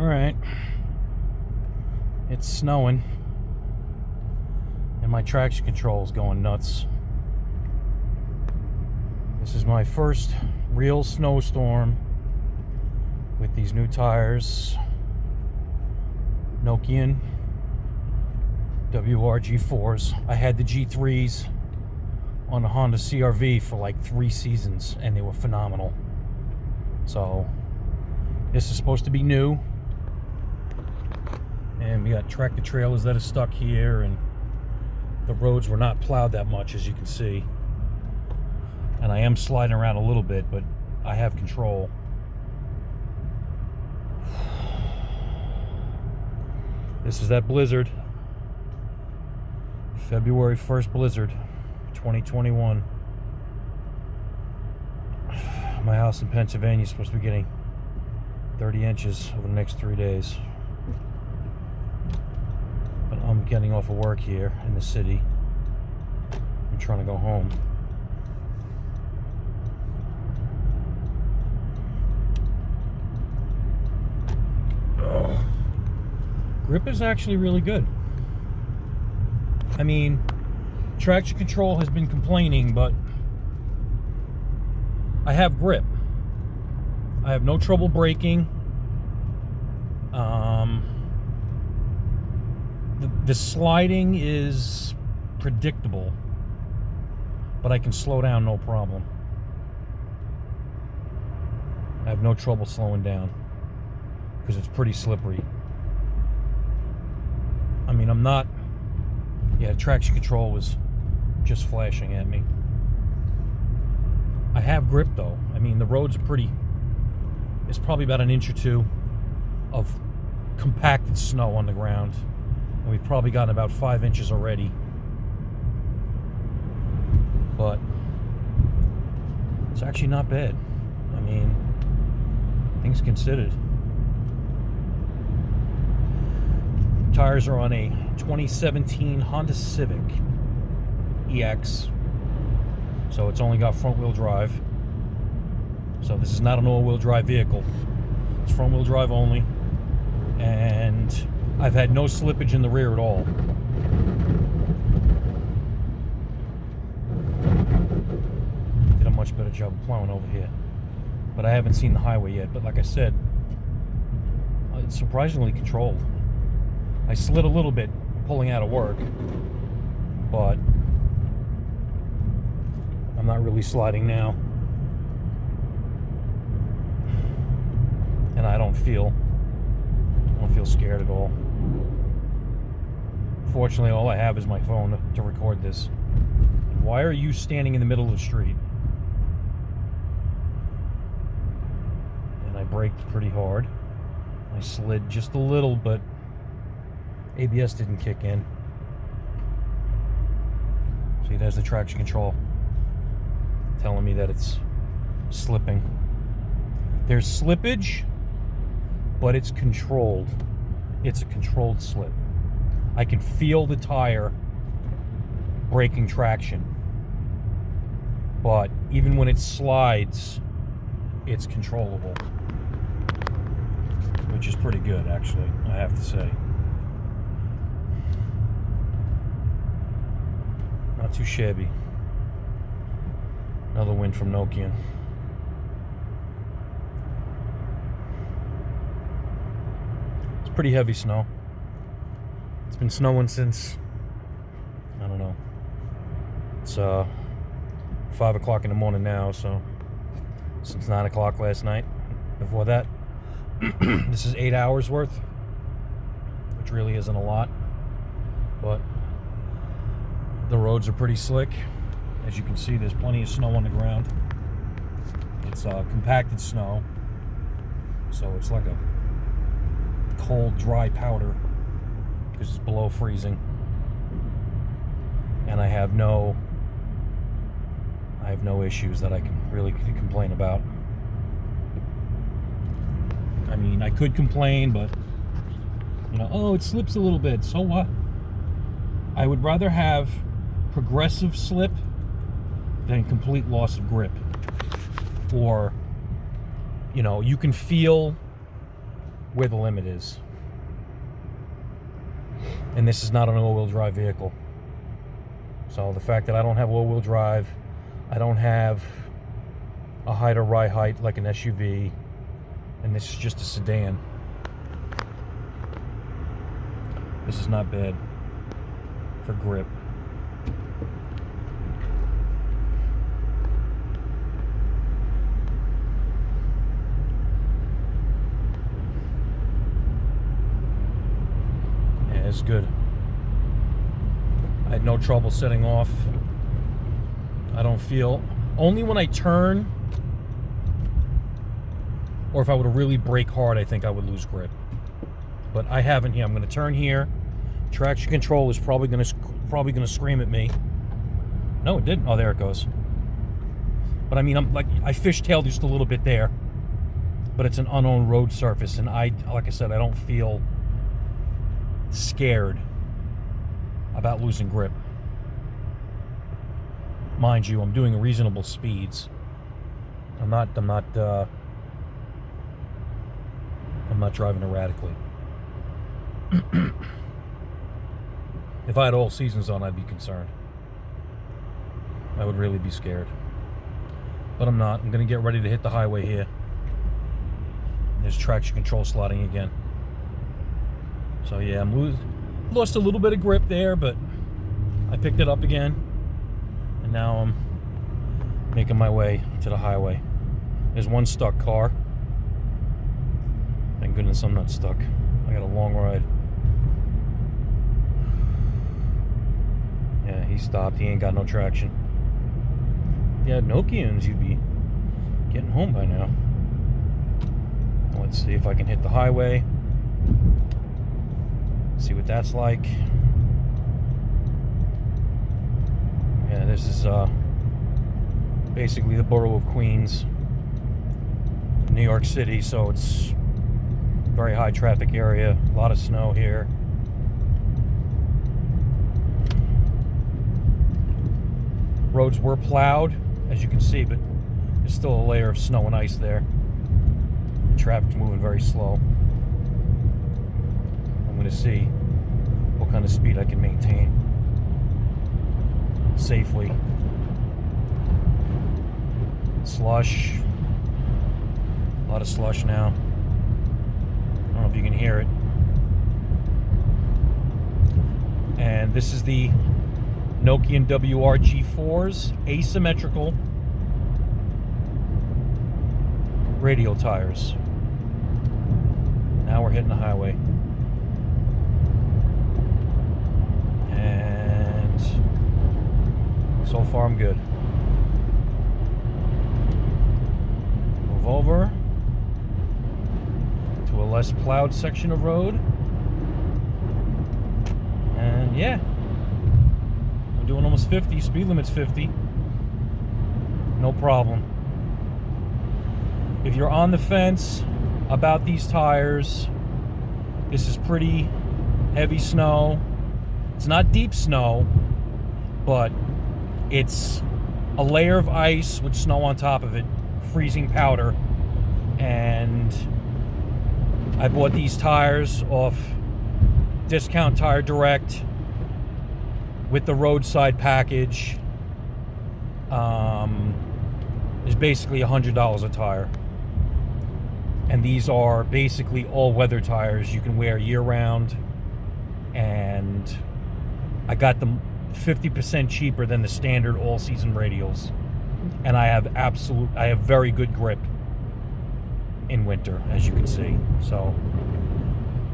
Alright. It's snowing. And my traction control is going nuts. This is my first real snowstorm with these new tires. Nokian WRG4's. I had the G3's on the Honda CRV for like 3 seasons and they were phenomenal. So this is supposed to be new. And we got tractor trailers that are stuck here, and the roads were not plowed that much, as you can see. And I am sliding around a little bit, but I have control. This is that blizzard. February 1st blizzard, 2021. My house in Pennsylvania is supposed to be getting 30 inches over the next 3 days. But I'm getting off of work here in the city. I'm trying to go home. Grip is actually really good. I mean, traction control has been complaining, but I have grip. I have no trouble braking. The sliding is predictable, but I can slow down no problem. I have no trouble slowing down because it's pretty slippery. I mean, I'm not... Yeah, traction control was just flashing at me. I have grip though. I mean, the roads are pretty... It's probably about an inch or two of compacted snow on the ground. And we've probably gotten about 5 inches already. But it's actually not bad. I mean, things considered. Tires are on a 2017 Honda Civic EX. So it's only got front wheel drive. So this is not an all-wheel drive vehicle. It's front wheel drive only. And I've had no slippage in the rear at all. Did a much better job of plowing over here. But I haven't seen the highway yet. But like I said, it's surprisingly controlled. I slid a little bit pulling out of work, but I'm not really sliding now. And I don't feel scared at all. Fortunately, all I have is my phone to record this. And why are you standing in the middle of the street? And I braked pretty hard. I slid just a little, but ABS didn't kick in. See, there's the traction control telling me that it's slipping. There's slippage, but it's controlled. It's a controlled slip. I can feel the tire breaking traction. But even when it slides, it's controllable. Which is pretty good, actually, I have to say. Not too shabby. Another win from Nokian. It's pretty heavy snow. It's been snowing since, I don't know. It's 5 o'clock in the morning now, so since 9 o'clock last night. Before that, this is 8 hours worth, which really isn't a lot, but the roads are pretty slick. As you can see, there's plenty of snow on the ground. It's compacted snow, so it's like a cold, dry powder because it's below freezing. And I have no issues that I can really complain about. I mean, I could complain, but you know, oh, it slips a little bit, so what? I would rather have progressive slip than complete loss of grip. Or, you know, you can feel where the limit is. And this is not an all-wheel drive vehicle. So the fact that I don't have all-wheel drive, I don't have a height or ride height like an SUV, and this is just a sedan. This is not bad for grip. Yeah, it's good. I had no trouble setting off. I don't feel, only when I turn, or if I were to really brake hard, I think I would lose grip. But I haven't here. I'm going to turn here. Traction control is probably going to scream at me. No, it didn't. Oh, there it goes. But I mean, I fishtailed just a little bit there. But it's an unowned road surface, and like I said, I don't feel scared about losing grip. Mind you, I'm doing reasonable speeds. I'm not driving erratically. If I had all seasons on, I'd be concerned. I would really be scared. But I'm not. I'm going to get ready to hit the highway here. There's traction control slotting again. So yeah, lost a little bit of grip there, but I picked it up again. And now I'm making my way to the highway. There's one stuck car. Thank goodness I'm not stuck. I got a long ride. Yeah, he stopped. He ain't got no traction. If you had Nokians, you'd be getting home by now. Let's see if I can hit the highway. See what that's like. Yeah, this is basically the borough of Queens, New York City, so it's a very high traffic area. A lot of snow here. Roads were plowed, as you can see, but there's still a layer of snow and ice there. Traffic's moving very slow. I'm going to see what kind of speed I can maintain safely. Slush. A lot of slush now. I don't know if you can hear it. And this is the Nokian WRG4's asymmetrical radial tires. Now we're hitting the highway. And so far I'm good. Move over to a less plowed section of road. And yeah, we're doing almost 50. Speed limit's 50. No problem. If you're on the fence about these tires, this is pretty heavy snow. It's not deep snow, but it's a layer of ice with snow on top of it, freezing powder. And I bought these tires off Discount Tire Direct with the roadside package. It's basically $100 a tire. And these are basically all-weather tires you can wear year-round. And I got them 50% cheaper than the standard all-season radials. And I have very good grip in winter, as you can see. So,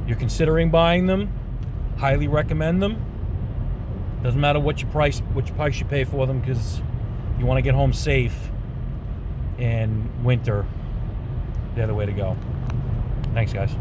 you're considering buying them, highly recommend them. Doesn't matter which price you pay for them, because you want to get home safe in winter. They're the way to go. Thanks, guys.